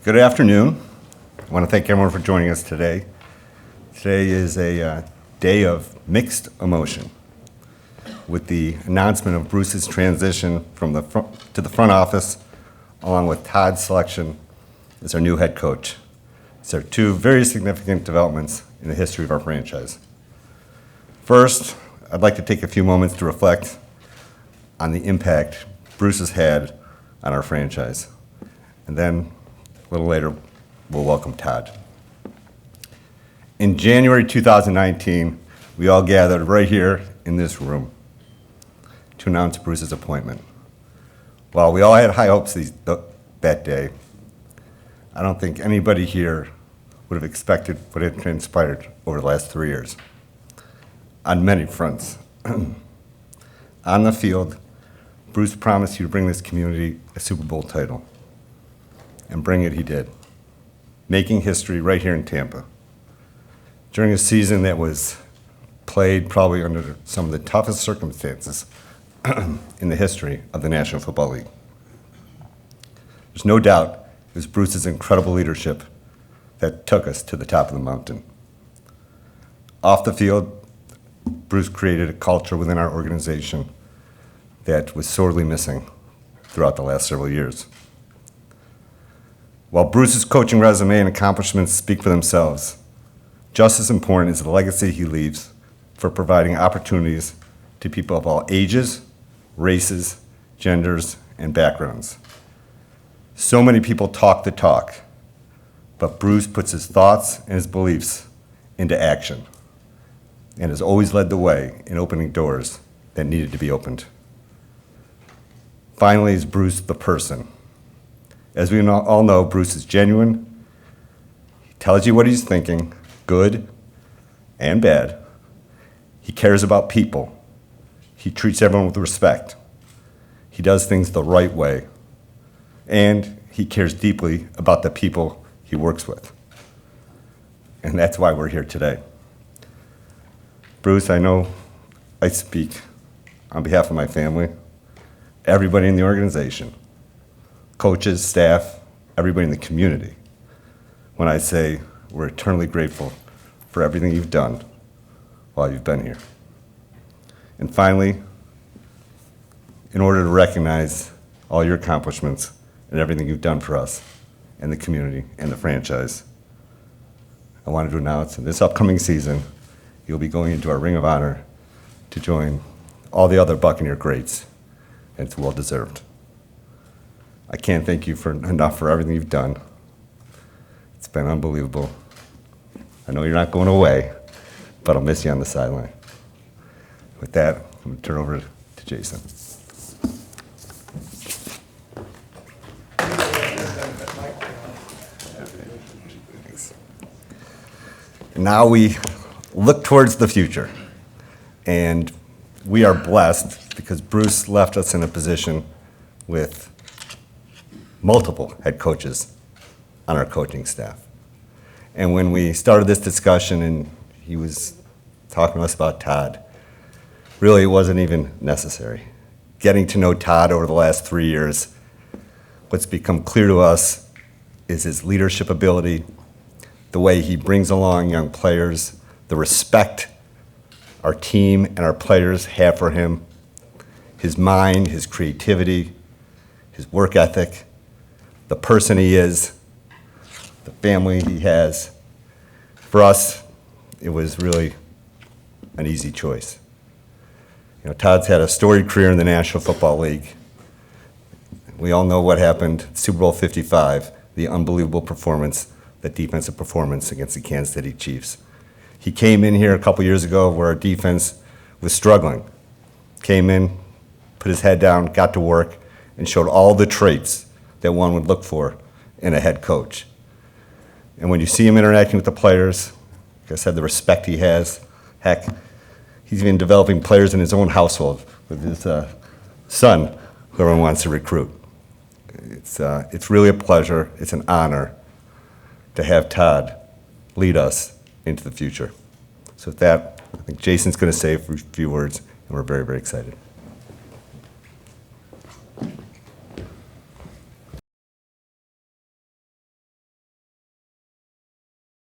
Good afternoon. I want to thank everyone for joining us today. Today is a day of mixed emotion with the announcement of Bruce's transition from the to the front office, along with Todd's selection as our new head coach. These are two very significant developments in the history of our franchise. First, I'd like to take a few moments to reflect on the impact Bruce has had on our franchise. And then, a little later, we'll welcome Todd. In January 2019, we all gathered right here in this room to announce Bruce's appointment. While we all had high hopes that day, I don't think anybody here would have expected what had transpired over the last 3 years on many fronts. On the field, Bruce promised you to bring this community a Super Bowl title, and bring it he did, making history right here in Tampa. During a season that was played probably under some of the toughest circumstances in the history of the National Football League. There's no doubt it was Bruce's incredible leadership that took us to the top of the mountain. Off the field, Bruce created a culture within our organization that was sorely missing throughout the last several years. While Bruce's coaching resume and accomplishments speak for themselves, just as important is the legacy he leaves for providing opportunities to people of all ages, races, genders, and backgrounds. So many people talk the talk, but Bruce puts his thoughts and his beliefs into action and has always led the way in opening doors that needed to be opened. Finally, is Bruce the person. As we all know, Bruce is genuine. He tells you what he's thinking, good and bad. He cares about people. He treats everyone with respect. He does things the right way. And he cares deeply about the people he works with. And that's why we're here today. Bruce, I know I speak on behalf of my family, everybody in the organization, coaches, staff, everybody in the community, when I say we're eternally grateful for everything you've done while you've been here. And finally, in order to recognize all your accomplishments and everything you've done for us and the community and the franchise, I wanted to announce in this upcoming season, you'll be going into our Ring of Honor to join all the other Buccaneer greats, and it's well-deserved. I can't thank you enough for everything you've done. It's been unbelievable. I know you're not going away, but I'll miss you on the sideline. With that, I'm going to turn over to Jason. Now we look towards the future, and we are blessed because Bruce left us in a position with multiple head coaches on our coaching staff. And when we started this discussion and he was talking to us about Todd, really it wasn't even necessary. Getting to know Todd over the last 3 years, what's become clear to us is his leadership ability, the way he brings along young players, the respect our team and our players have for him, his mind, his creativity, his work ethic, the person he is, the family he has. For us, it was really an easy choice. You know, Todd's had a storied career in the National Football League. We all know what happened, Super Bowl 55, the unbelievable performance, the defensive performance against the Kansas City Chiefs. He came in here a couple years ago where our defense was struggling. Came in, put his head down, got to work, and showed all the traits that one would look for in a head coach. And when you see him interacting with the players, like I said, the respect he has, heck, he's even developing players in his own household with his son, who everyone wants to recruit. It's really a pleasure, it's an honor to have Todd lead us into the future. So with that, I think Jason's going to say a few words, and we're very, very excited.